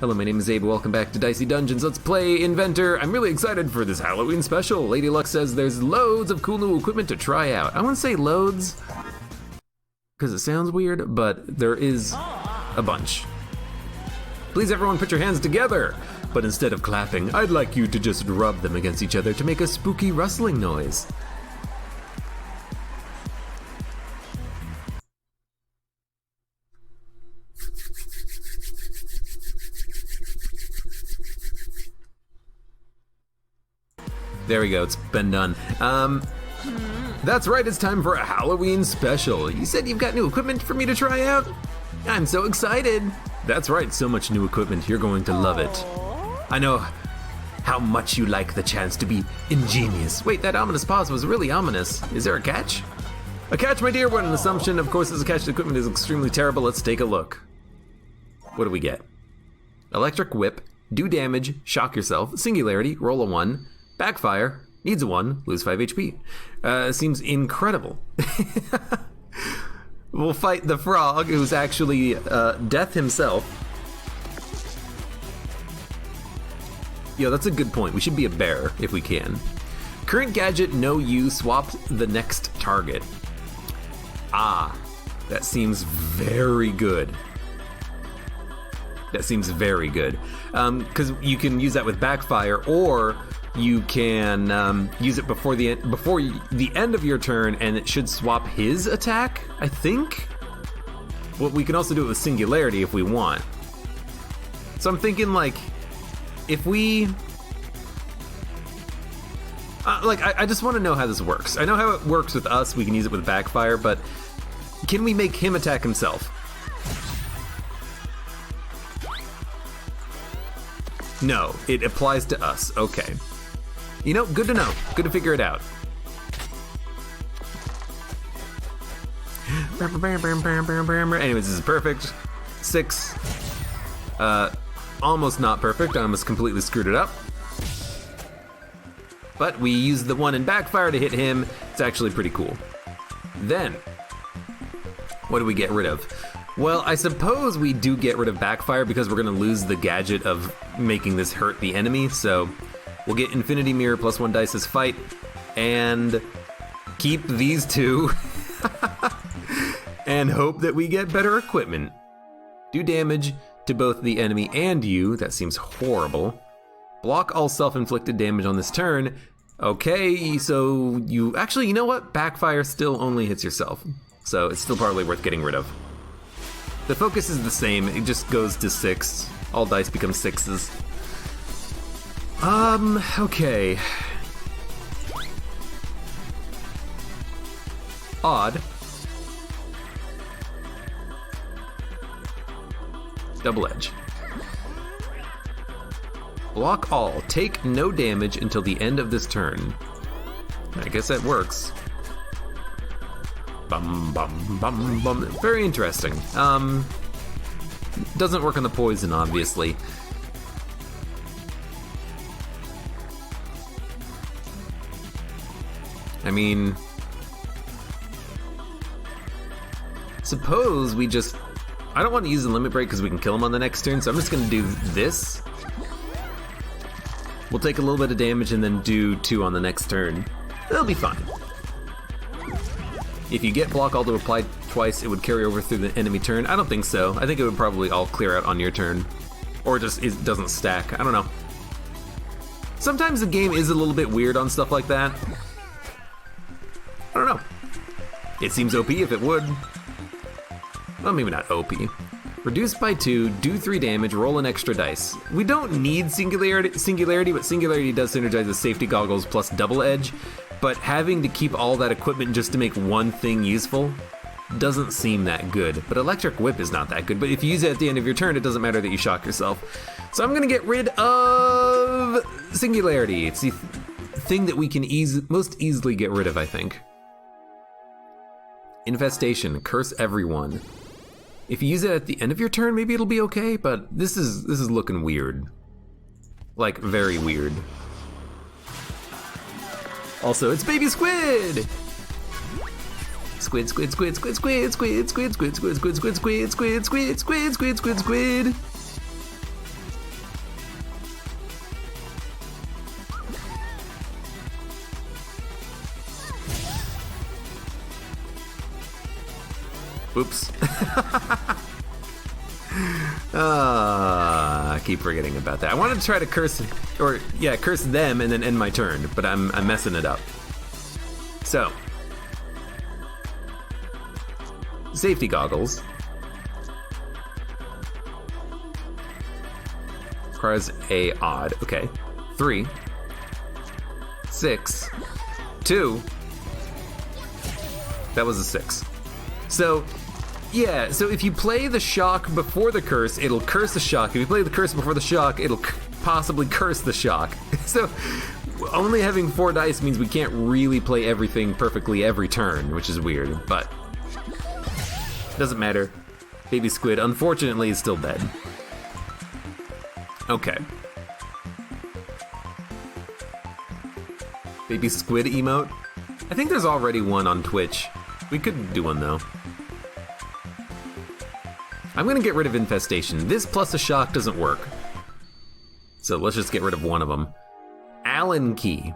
Hello, my name is Abe. Welcome back to Dicey Dungeons. Let's play Inventor. I'm really excited for this Halloween special. Lady Luck says there's loads of cool new equipment to try out. I want to say loads because it sounds weird, but there is a bunch. Please, everyone, put your hands together. But instead of clapping, I'd like you to just rub them against each other to make a spooky rustling noise. There we go, it's been done. That's right, it's time for a Halloween special. You said you've got new equipment for me to try out? I'm so excited. That's right, so much new equipment, you're going to love it. I know how much you like the chance to be ingenious. Wait, that ominous pause was really ominous. Is there a catch? A catch, my dear, what an assumption. Of course, there's a catch. The equipment is extremely terrible. Let's take a look. What do we get? Electric whip, do damage, shock yourself, singularity, roll a 1, backfire, needs a 1, lose 5 HP. Seems incredible. We'll fight the frog, who's actually death himself. Yo, that's a good point. We should be a bear if we can. Current gadget, no you, swap the next target. Ah, that seems very good. That seems very good. Because you can use that with backfire, or you can use it before the end of your turn, and it should swap his attack, I think? Well, we can also do it with singularity if we want. So I'm thinking, like, if we... I just want to know how this works. I know how it works with us, we can use it with backfire, but can we make him attack himself? No, it applies to us, okay. You know, good to know, good to figure it out. Anyways, this is perfect. 6, almost not perfect, I almost completely screwed it up. But we used the 1 in backfire to hit him, it's actually pretty cool. Then, what do we get rid of? Well, I suppose we do get rid of backfire because we're gonna lose the gadget of making this hurt the enemy, so we'll get Infinity Mirror plus 1 dice as fight, and keep these 2, and hope that we get better equipment. Do damage to both the enemy and you, that seems horrible. Block all self-inflicted damage on this turn. Okay, so you know what? Backfire still only hits yourself, so it's still probably worth getting rid of. The focus is the same, it just goes to 6. All dice become 6s. Okay. Odd. Double edge. Block all, take no damage until the end of this turn. I guess that works. Bum, bum, bum, bum. Very interesting. Doesn't work on the poison, obviously. I mean, suppose we just, I don't want to use the limit break because we can kill him on the next turn, so I'm just gonna do this. We'll take a little bit of damage and then do 2 on the next turn. It'll be fine. If you get block all to apply twice, it would carry over through the enemy turn. I don't think so. I think it would probably all clear out on your turn. Or just it doesn't stack, I don't know. Sometimes the game is a little bit weird on stuff like that. I don't know. It seems OP if it would. Well, maybe not OP. Reduced by 2, do 3 damage, roll an extra dice. We don't need singularity, but singularity does synergize with safety goggles plus double edge, but having to keep all that equipment just to make one thing useful doesn't seem that good. But electric whip is not that good, but if you use it at the end of your turn, it doesn't matter that you shock yourself. So I'm gonna get rid of singularity. It's the thing that we can most easily get rid of, I think. Infestation, curse everyone. If you use it at the end of your turn, maybe it'll be okay, but this is looking weird. Like, very weird. Also, it's baby squid! Squid, squid, squid, squid, squid, squid, squid, squid, squid, squid, squid, squid, squid, squid, squid, squid, squid. Oops. I keep forgetting about that. I wanted to try to curse them and then end my turn, but I'm messing it up. So, safety goggles. Requires a odd. Okay. 3, 6, 2. That was a 6. So, yeah, so if you play the shock before the curse, it'll curse the shock. If you play the curse before the shock, it'll possibly curse the shock. So, only having 4 dice means we can't really play everything perfectly every turn, which is weird, but doesn't matter. Baby Squid, unfortunately, is still dead. Okay. Baby Squid emote? I think there's already one on Twitch. We could do one though. I'm gonna get rid of Infestation. This plus a shock doesn't work. So let's just get rid of one of them. Allen key.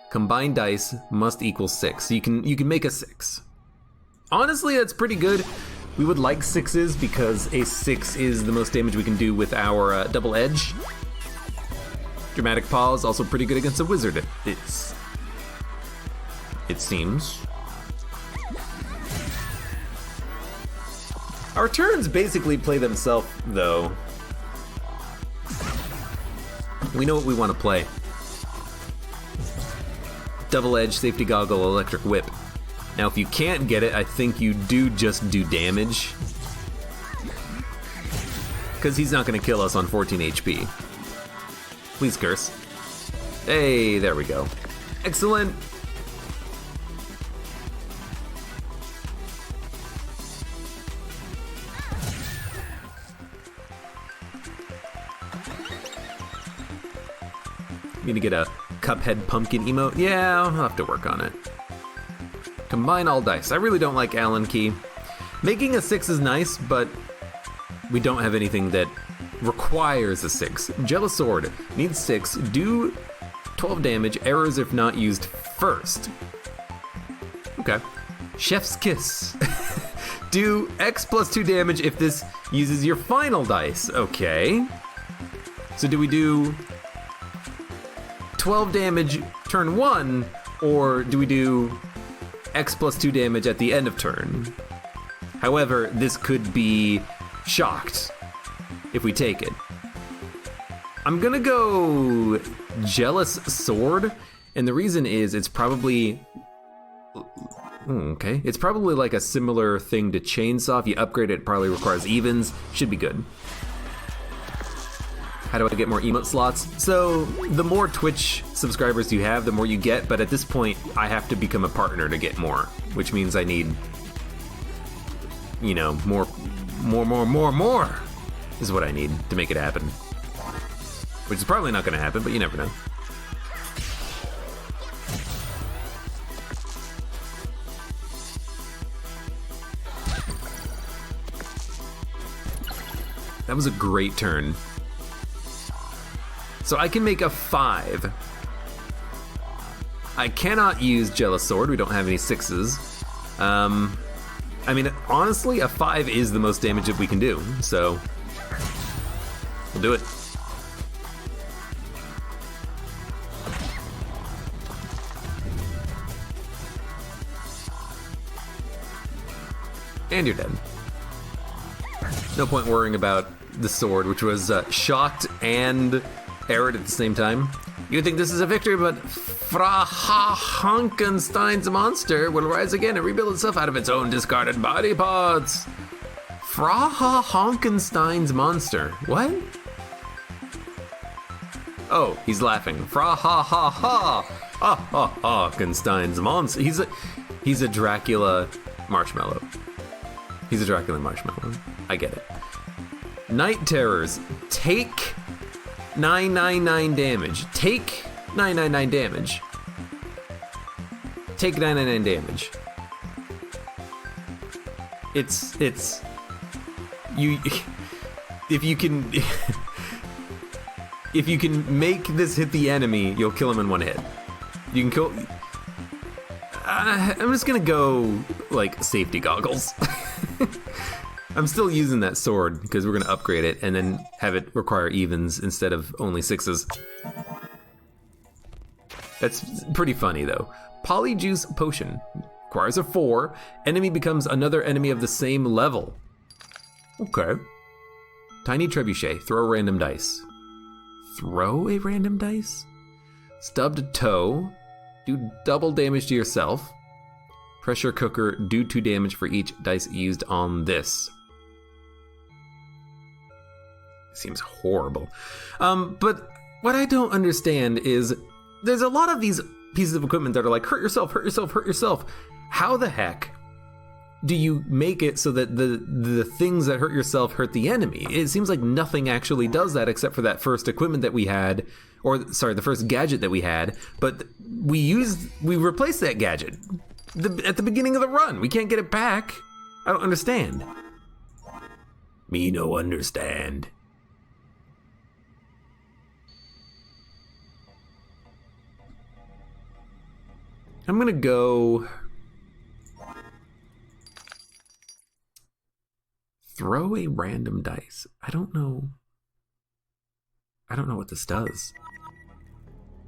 Combined dice must equal 6. So you can make a 6. Honestly, that's pretty good. We would like 6s because a 6 is the most damage we can do with our double edge. Dramatic pause, also pretty good against a wizard. It seems. Our turns basically play themselves, though. We know what we want to play. Double edge, safety goggle, electric whip. Now, if you can't get it, I think you do just do damage. Because he's not going to kill us on 14 HP. Please curse. Hey, there we go. Excellent. Need to get a Cuphead pumpkin emote? Yeah, I'll have to work on it. Combine all dice. I really don't like Allen key. Making a 6 is nice, but we don't have anything that requires a 6. Jealous Sword needs 6. Do 12 damage. Errors if not used first. Okay. Chef's Kiss. Do X plus 2 damage if this uses your final dice. Okay. So do we do 12 damage turn 1, or do we do X plus 2 damage at the end of turn? However, this could be shocked if we take it. I'm gonna go Jealous Sword, and the reason is it's probably... Okay, it's probably like a similar thing to Chainsaw. If you upgrade it, it probably requires evens. Should be good. How do I get more emote slots? So, the more Twitch subscribers you have, the more you get, but at this point, I have to become a partner to get more, which means I need, you know, more is what I need to make it happen. Which is probably not gonna happen, but you never know. That was a great turn. So I can make a 5. I cannot use Jealous Sword, we don't have any 6s. I mean, honestly, a 5 is the most damage that we can do, so we'll do it. And you're dead. No point worrying about the sword, which was shocked and erred at the same time. You think this is a victory, but Frankenstein's monster will rise again and rebuild itself out of its own discarded body parts. Frankenstein's monster. What? Oh, he's laughing. Frankenstein's monster. He's a Dracula marshmallow. He's a Dracula marshmallow. I get it. Night Terrors. Take 999 damage. Take 999 damage. Take 999 damage. It's you if you can if you can make this hit the enemy, you'll kill him in one hit. You can kill I'm just gonna go like safety goggles. I'm still using that sword because we're gonna upgrade it and then have it require evens instead of only 6s. That's pretty funny though. Polyjuice Potion. Requires a 4. Enemy becomes another enemy of the same level. Okay. Tiny Trebuchet. Throw a random dice. Throw a random dice? Stubbed Toe. Do double damage to yourself. Pressure Cooker. Do 2 damage for each dice used on this. Seems horrible. But what I don't understand is there's a lot of these pieces of equipment that are like, hurt yourself, hurt yourself, hurt yourself. How the heck do you make it so that the things that hurt yourself hurt the enemy? It seems like nothing actually does that except for that first equipment that we had, or sorry, the first gadget that we had, but we replaced that gadget at the beginning of the run. We can't get it back. I don't understand. Me no understand. I'm gonna go throw a random dice. I don't know what this does.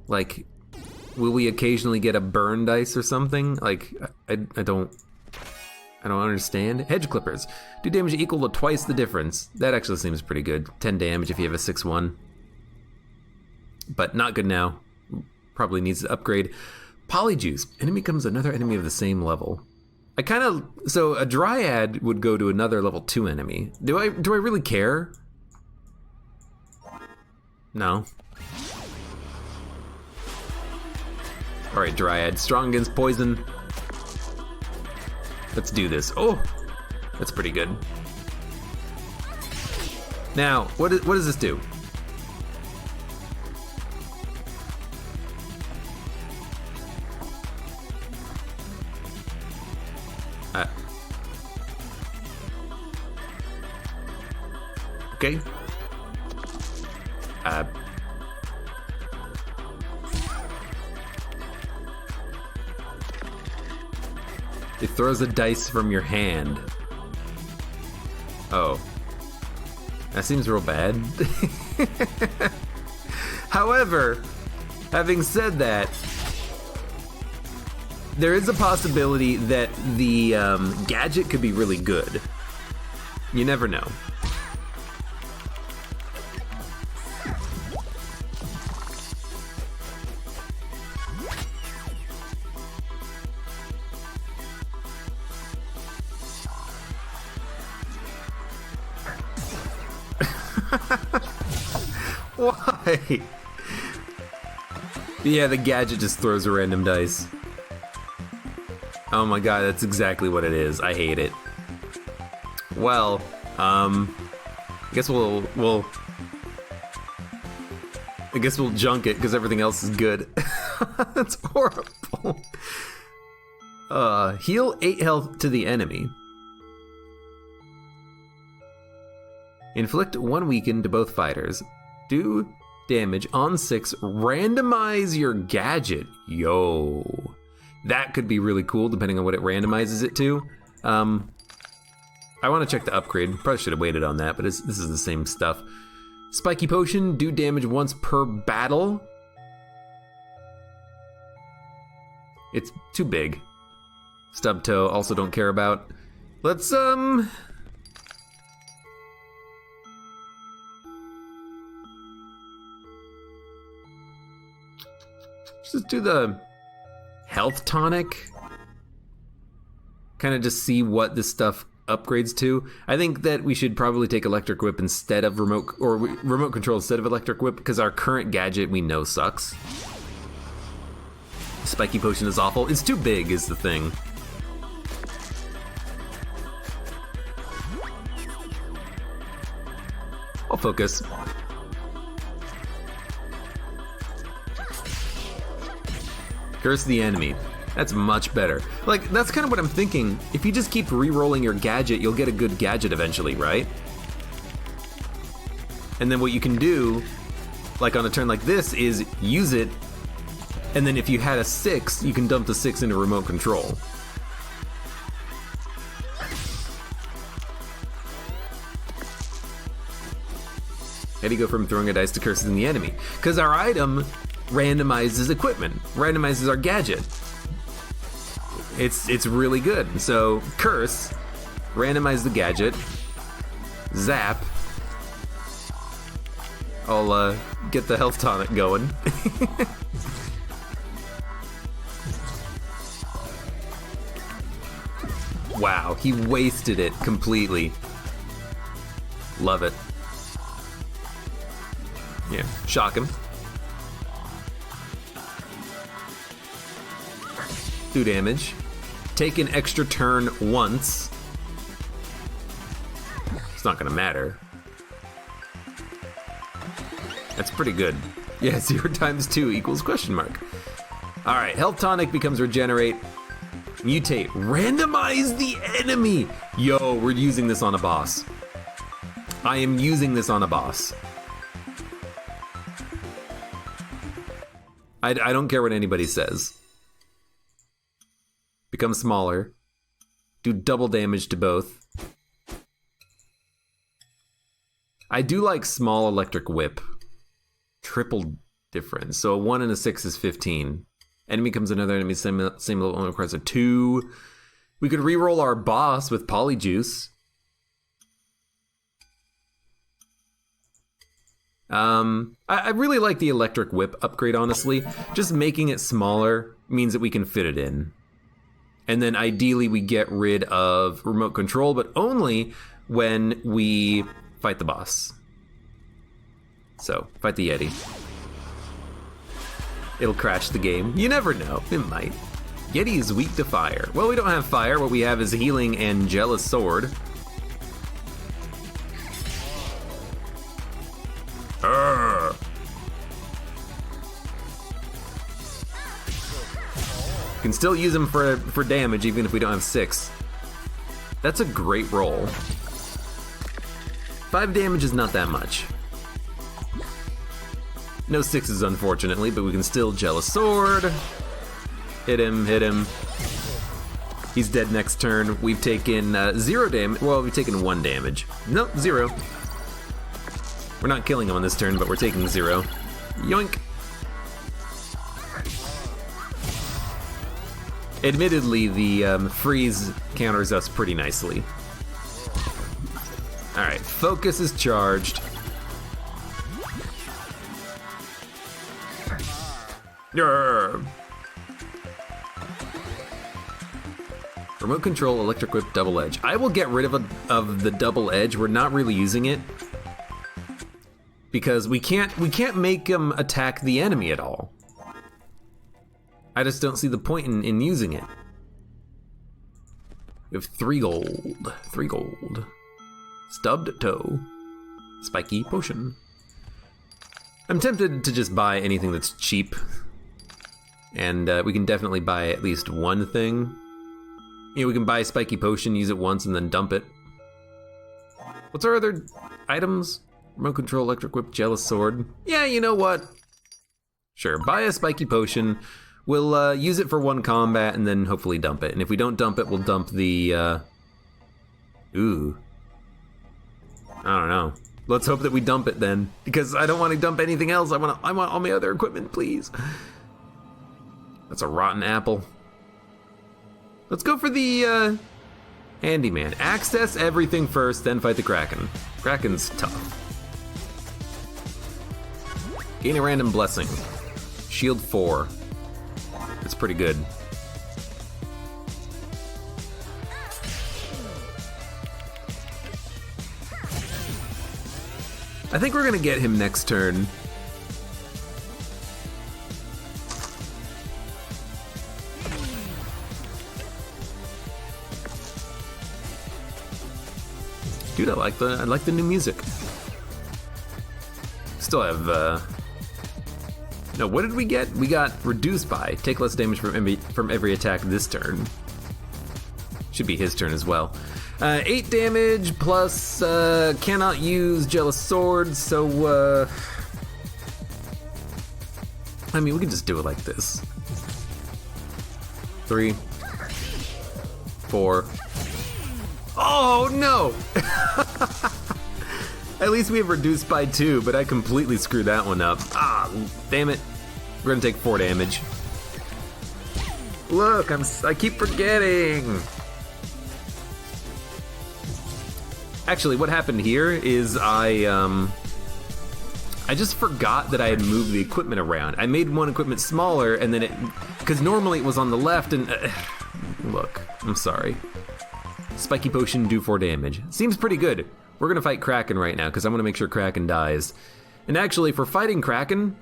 Like, will we occasionally get a burn dice or something? Like, I don't understand. Hedge Clippers. Do damage equal to twice the difference. That actually seems pretty good. 10 damage if you have a 6/1. But not good now. Probably needs to upgrade. Polyjuice. Enemy becomes another enemy of the same level. So a Dryad would go to another level 2 enemy. Do I really care? No. Alright, Dryad. Strong against poison. Let's do this. Oh! That's pretty good. Now, what does this do? Okay. It throws a dice from your hand. Oh. That seems real bad. However, having said that, there is a possibility that the gadget could be really good. You never know. Why? Yeah, the gadget just throws a random dice. Oh my god, that's exactly what it is. I hate it. Well, I guess we'll junk it because everything else is good. That's horrible. Heal 8 health to the enemy. Inflict 1 weaken to both fighters. Do damage on 6. Randomize your gadget. Yo. That could be really cool depending on what it randomizes it to. I want to check the upgrade. Probably should have waited on that, but this is the same stuff. Spiky Potion. Do damage once per battle. It's too big. Stub Toe. Also don't care about. Let's, just do the health tonic. Kind of just see what this stuff upgrades to. I think that we should probably take Electric Whip instead of remote control instead of Electric Whip because our current gadget we know sucks. Spiky Potion is awful. It's too big is the thing. I'll focus. Curse the enemy. That's much better. Like, that's kind of what I'm thinking. If you just keep re-rolling your gadget, you'll get a good gadget eventually, right? And then what you can do, like on a turn like this, is use it, and then if you had a 6, you can dump the 6 into remote control. How do you go from throwing a dice to cursing the enemy? Because our item randomizes equipment, randomizes our gadget. It's really good. So curse, randomize the gadget, zap. I'll get the health tonic going. Wow, he wasted it completely. Love it. Yeah, shock him. Do damage. Take an extra turn once. It's not gonna matter. That's pretty good. Yeah, 0 times 2 equals question mark. All right, health tonic becomes regenerate. Mutate, randomize the enemy. Yo, we're using this on a boss. I am using this on a boss. I don't care what anybody says. Become smaller. Do double damage to both. I do like small electric whip. Triple difference. So a 1 and a 6 is 15. Enemy becomes another enemy, same level, only requires a 2. We could reroll our boss with Polyjuice. I really like the electric whip upgrade, honestly. Just making it smaller means that we can fit it in. And then ideally we get rid of remote control, but only when we fight the boss. So, fight the Yeti. It'll crash the game. You never know, it might. Yeti is weak to fire. Well, we don't have fire, what we have is healing and Jealous Sword. Urgh. Can still use him for damage even if we don't have 6. That's a great roll. 5 damage is not that much. No 6s, unfortunately, but we can still Jealous Sword. Hit him, hit him. He's dead next turn. We've taken 0 damage. Well, we've taken 1 damage. Nope, 0. We're not killing him on this turn, but we're taking 0. Yoink. Admittedly, the freeze counters us pretty nicely. Alright, focus is charged. Urgh. Remote control, electric whip, double edge. I will get rid of the double edge. We're not really using it because we can't make him attack the enemy at all. I just don't see the point in using it. We have 3 gold. 3 gold. Stubbed toe. Spiky potion. I'm tempted to just buy anything that's cheap. And we can definitely buy at least one thing. You know, we can buy Spiky Potion, use it once, and then dump it. What's our other items? Remote control, electric whip, Jealous Sword. Yeah, you know what? Sure, buy a Spiky Potion. We'll use it for 1 combat and then hopefully dump it. And if we don't dump it, we'll dump the... Ooh. I don't know. Let's hope that we dump it then, because I don't want to dump anything else. I want all my other equipment, please. That's a rotten apple. Let's go for the handyman. Access everything first, then fight the Kraken. Kraken's tough. Gain a random blessing. Shield 4. It's pretty good. I think we're gonna get him next turn. Dude, I like the new music. Still have no, what did we get? We got reduced by. Take less damage from every attack this turn. Should be his turn as well. 8 damage plus cannot use Jealous Sword, so I mean, we can just do it like this. 3, 4. Oh no! At least we have reduced by 2, but I completely screwed that one up. Ah, damn it. We're gonna take 4 damage. Look, I keep forgetting. Actually, what happened here is I just forgot that I had moved the equipment around. I made one equipment smaller, and then because normally it was on the left, and look, I'm sorry. Spiky potion, do 4 damage. Seems pretty good. We're gonna fight Kraken right now, because I'm gonna make sure Kraken dies. And actually, for fighting Kraken,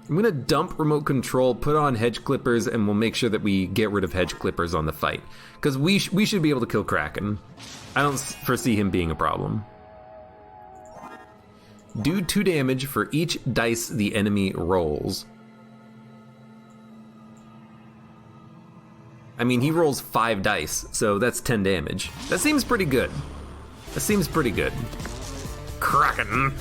I'm gonna dump remote control, put on hedge clippers, and we'll make sure that we get rid of hedge clippers on the fight. Because we should be able to kill Kraken. I don't foresee him being a problem. Do 2 damage for each dice the enemy rolls. I mean, he rolls 5 dice, so that's 10 damage. That seems pretty good. That seems pretty good. Kraken!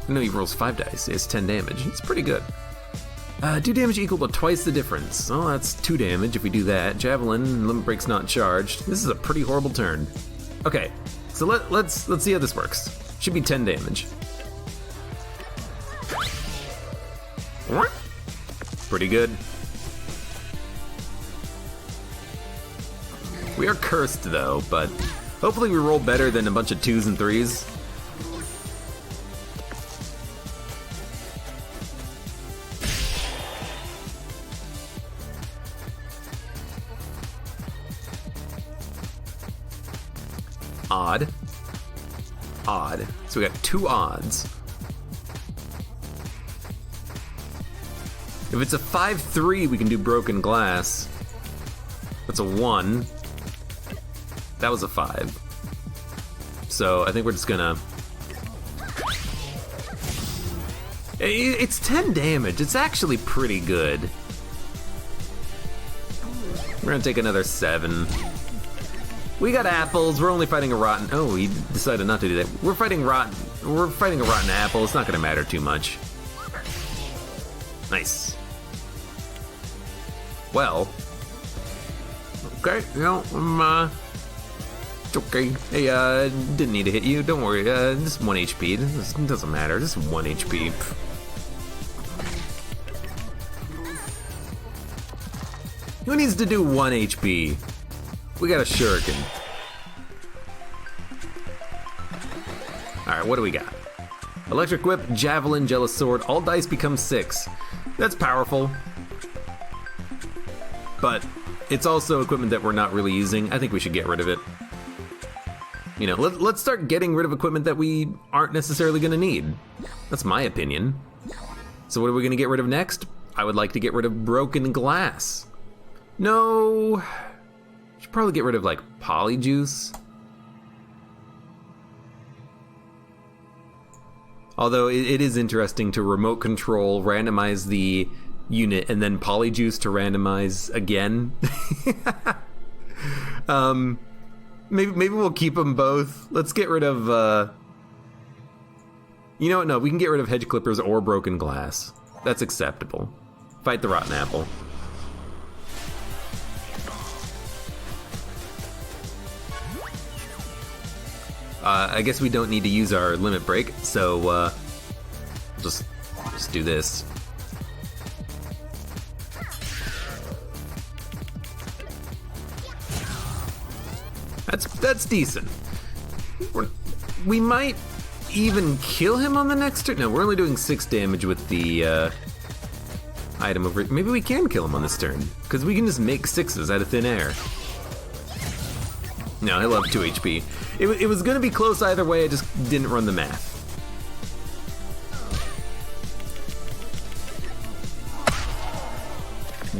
No, he rolls 5 dice. It's 10 damage. It's pretty good. Do damage equal to twice the difference. Oh, that's 2 damage if we do that. Javelin, limit break's not charged. This is a pretty horrible turn. Okay, so let's see how this works. Should be 10 damage. Pretty good. We are cursed though, but hopefully we roll better than a bunch of 2s and 3s. Odd. Odd. So we got 2 odds. If it's a 5-3, we can do broken glass. That's a 1. That was a 5. So I think we're just gonna... It's 10 damage. It's actually pretty good. We're gonna take another 7. We got apples. We're only fighting a rotten... Oh, he decided not to do that. We're fighting a rotten apple. It's not gonna matter too much. Nice. Well. Okay, you know, it's okay. Hey, didn't need to hit you. Don't worry. Just 1 HP. This doesn't matter. Just 1 HP. Who needs to do 1 HP? We got a shuriken. Alright, what do we got? Electric whip, javelin, jealous sword. All dice become 6. That's powerful. But it's also equipment that we're not really using. I think we should get rid of it. You know, let's start getting rid of equipment that we aren't necessarily gonna need. That's my opinion. So what are we gonna get rid of next? I would like to get rid of broken glass. No. Should probably get rid of like polyjuice. Although it is interesting to remote control, randomize the unit, and then polyjuice to randomize again. Maybe we'll keep them both. Let's get rid of, you know what, no, we can get rid of hedge clippers or broken glass. That's acceptable. Fight the rotten apple. I guess we don't need to use our limit break, so just do this. That's decent. We might even kill him on the next turn. No, we're only doing 6 damage with the item over. Maybe we can kill him on this turn, because we can just make 6s out of thin air. No, he'll have 2 HP. It was gonna be close either way, I just didn't run the math.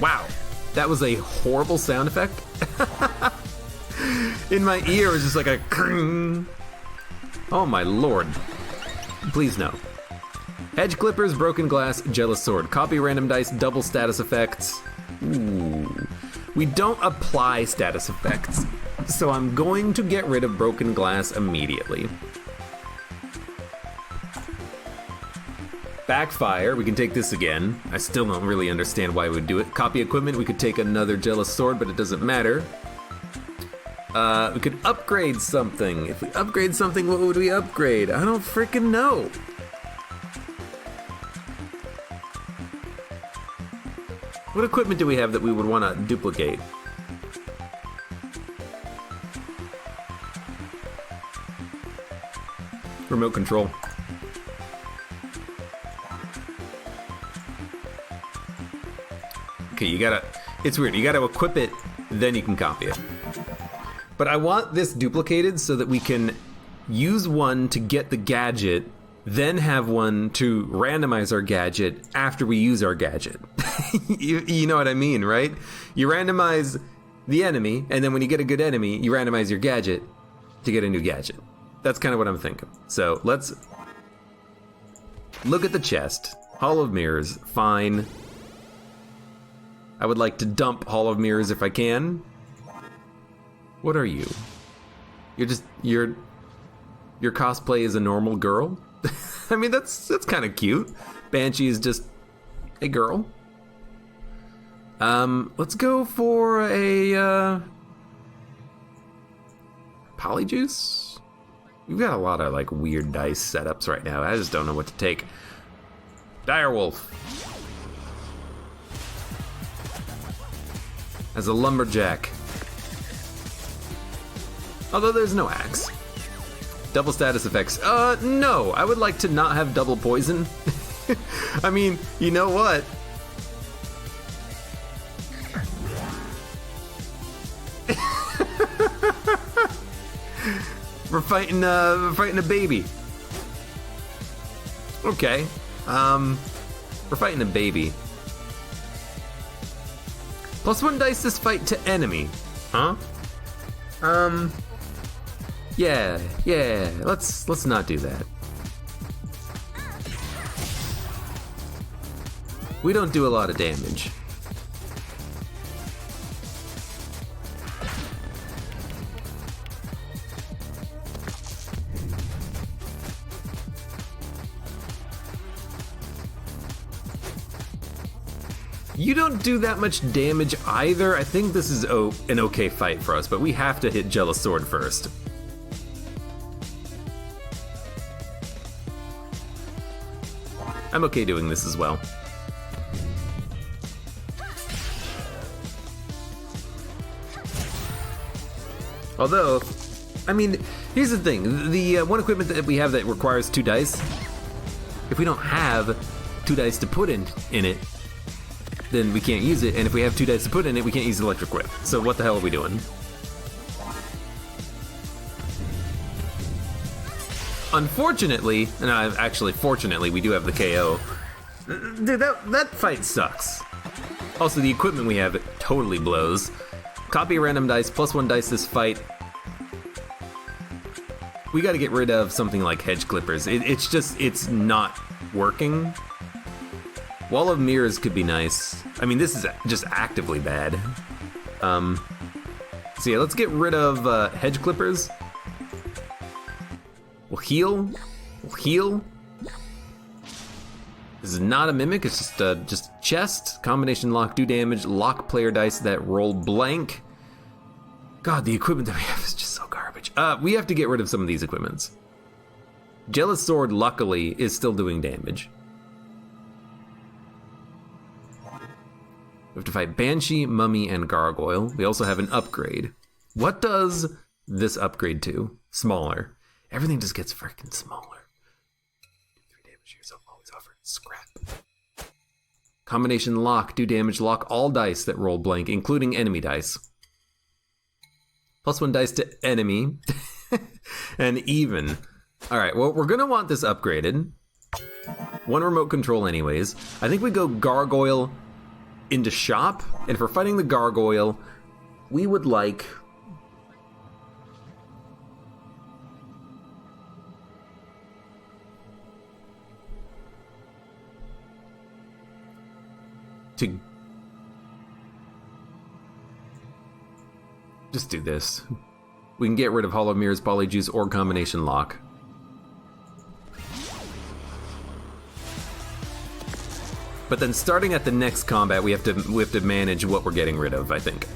Wow, that was a horrible sound effect. In my ear, it was just like a kring. Oh my lord. Please no. Hedge clippers, broken glass, jealous sword. Copy random dice, double status effects. Ooh. We don't apply status effects, so I'm going to get rid of broken glass immediately. Backfire, we can take this again. I still don't really understand why we would do it. Copy equipment, we could take another jealous sword, but it doesn't matter. We could upgrade something. If we upgrade something, what would we upgrade? I don't freaking know. What equipment do we have that we would want to duplicate? Remote control. Okay, you gotta, it's weird, you gotta equip it, then you can copy it. But I want this duplicated so that we can use one to get the gadget, then have one to randomize our gadget after we use our gadget. You know what I mean, right? You randomize the enemy, and then when you get a good enemy, you randomize your gadget to get a new gadget. That's kind of what I'm thinking. So let's look at the chest. Hall of Mirrors, fine. I would like to dump Hall of Mirrors if I can. What are you? Your cosplay is a normal girl? I mean, that's kind of cute. Banshee is just a girl. Let's go for a Polyjuice. We've got a lot of like weird dice setups right now. I just don't know what to take. Direwolf. As a lumberjack. Although there's no axe. Double status effects. No, I would like to not have double poison. I mean, you know what? We're fighting a baby. Okay. We're fighting a baby. +1 dice this fight to enemy. Huh? Yeah. Let's not do that. We don't do a lot of damage. You don't do that much damage either. I think this is an okay fight for us, but we have to hit Jealous Sword first. I'm okay doing this as well. Although, I mean, here's the thing. The one equipment that we have that requires 2 dice, if we don't have 2 dice to put in it, then we can't use it, and if we have 2 dice to put in it, we can't use Electric Whip. So what the hell are we doing? Unfortunately, and actually fortunately, we do have the KO. Dude, that fight sucks. Also, the equipment we have, it totally blows. Copy random dice, +1 dice this fight. We gotta get rid of something like Hedge Clippers. It's not working. Wall of Mirrors could be nice. I mean, this is just actively bad. So yeah, let's get rid of Hedge Clippers. We'll heal. This is not a mimic, it's just chest. Combination lock, do damage, lock player dice that roll blank. God, the equipment that we have is just so garbage. We have to get rid of some of these equipments. Jealous Sword, luckily, is still doing damage. We have to fight Banshee, Mummy, and Gargoyle. We also have an upgrade. What does this upgrade to? Smaller. Everything just gets freaking smaller. 3 damage to yourself, always offer scrap. Combination lock, do damage, lock all dice that roll blank, including enemy dice. +1 dice to enemy. And even. Alright, well, we're gonna want this upgraded. 1 remote control anyways. I think we go Gargoyle into shop, and if we're fighting the Gargoyle, we would like to just do this. We can get rid of Hollow Mirrors, Polyjuice, or Combination Lock. But then starting at the next combat, we have to manage what we're getting rid of, I think.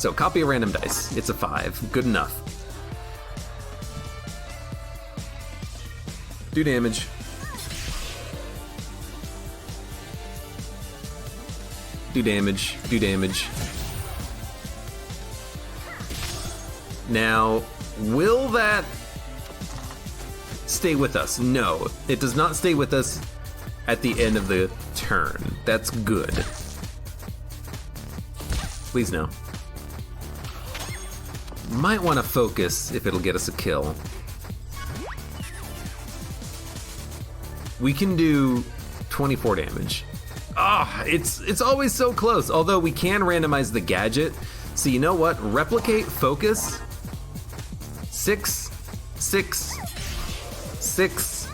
So copy a random dice. It's a 5. Good enough. Do damage. Do damage. Do damage. Now, will that stay with us? No, it does not stay with us at the end of the turn. That's good. Please no. Might want to focus if it'll get us a kill. We can do 24 damage. Ah, it's always so close. Although we can randomize the gadget. So you know what? Replicate, focus. 6, 6, 6.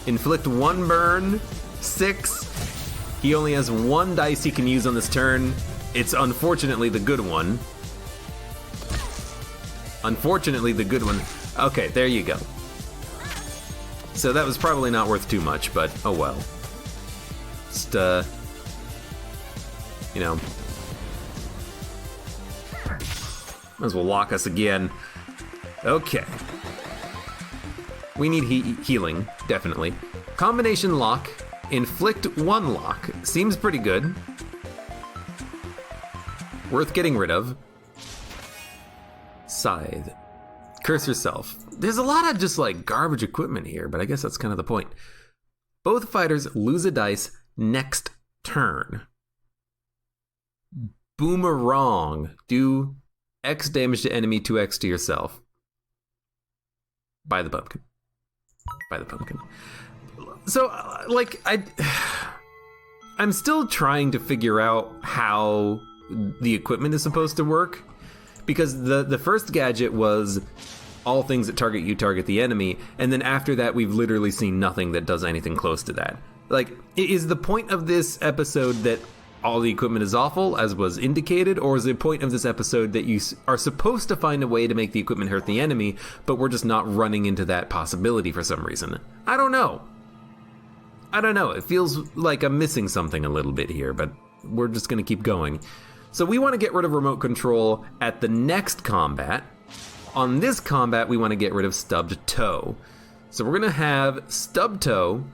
Inflict 1 burn. 6. He only has 1 dice he can use on this turn. It's unfortunately the good one. Unfortunately the good one. Okay, there you go. So that was probably not worth too much, but oh well. Just, you know. Might as well lock us again. Okay. We need healing, definitely. Combination lock, inflict 1 lock. Seems pretty good. Worth getting rid of. Scythe. Curse yourself. There's a lot of just like garbage equipment here, but I guess that's kind of the point. Both fighters lose a dice next turn. Boomerang. Do X damage to enemy, 2X to yourself. Buy the pumpkin. Buy the pumpkin. So, like, I'm still trying to figure out how the equipment is supposed to work. Because the first gadget was all things that target you target the enemy, and then after that we've literally seen nothing that does anything close to that. Like, is the point of this episode that all the equipment is awful, as was indicated, or is the point of this episode that you are supposed to find a way to make the equipment hurt the enemy, but we're just not running into that possibility for some reason? I don't know. I don't know. It feels like I'm missing something a little bit here, but we're just gonna keep going. So we want to get rid of remote control at the next combat. On this combat, we want to get rid of stubbed toe. So we're going to have stubbed toe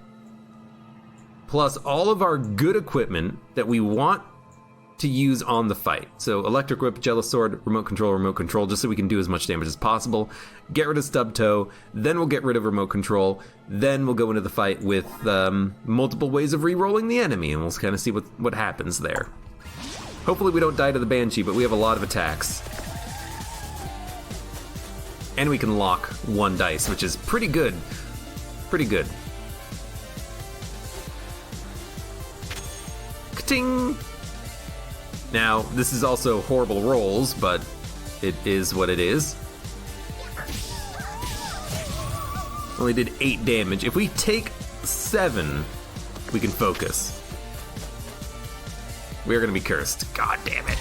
plus all of our good equipment that we want to use on the fight. So electric whip, jealous sword, remote control, just so we can do as much damage as possible. Get rid of stubbed toe, then we'll get rid of remote control, then we'll go into the fight with multiple ways of re-rolling the enemy, and we'll kind of see what happens there. Hopefully we don't die to the Banshee, but we have a lot of attacks. And we can lock 1 dice, which is pretty good. Pretty good. Ka-ting! Now, this is also horrible rolls, but it is what it is. Only did 8 damage. If we take 7, we can focus. We are gonna be cursed. God damn it.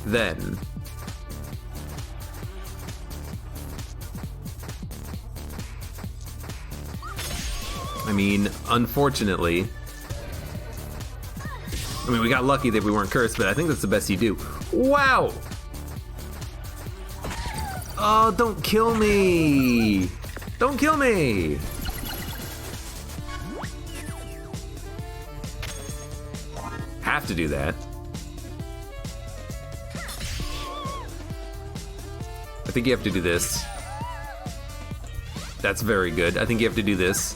Then I mean, unfortunately, we got lucky that we weren't cursed, but I think that's the best you do. Wow! Oh, don't kill me! Don't kill me! Have to do that. I think you have to do this. That's very good. I think you have to do this.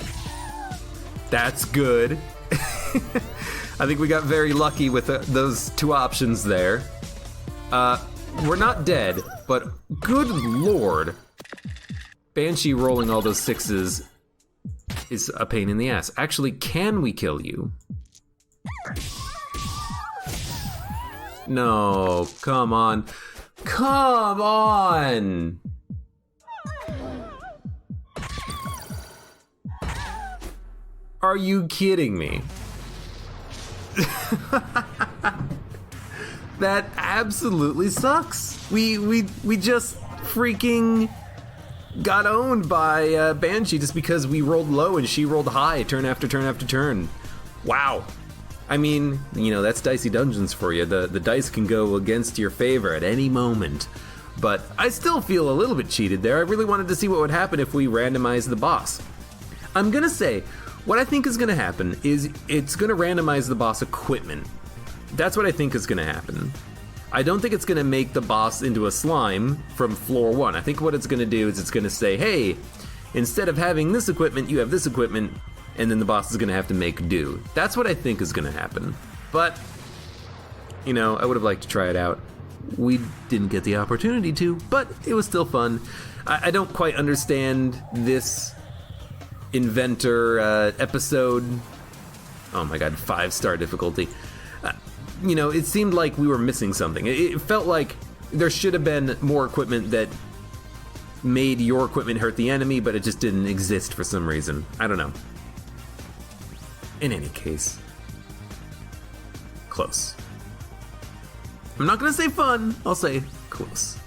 That's good. I think we got very lucky with those 2 options there. We're not dead, but good lord. Banshee rolling all those 6s is a pain in the ass. Actually, can we kill you? No, come on. Come on! Are you kidding me? That absolutely sucks. We just freaking got owned by Banshee just because we rolled low and she rolled high turn after turn after turn. Wow. I mean, you know, that's Dicey Dungeons for you. The dice can go against your favor at any moment. But I still feel a little bit cheated there. I really wanted to see what would happen if we randomized the boss. I'm gonna say, what I think is gonna happen is it's gonna randomize the boss equipment. That's what I think is gonna happen. I don't think it's gonna make the boss into a slime from floor 1. I think what it's gonna do is it's gonna say, hey, instead of having this equipment, you have this equipment, and then the boss is gonna have to make do. That's what I think is gonna happen. But, you know, I would have liked to try it out. We didn't get the opportunity to, but it was still fun. I don't quite understand this inventor episode. Oh my god, 5-star difficulty. You know, it seemed like we were missing something. It felt like there should have been more equipment that made your equipment hurt the enemy, but it just didn't exist for some reason. I don't know. In any case, close. I'm not gonna say fun, I'll say close.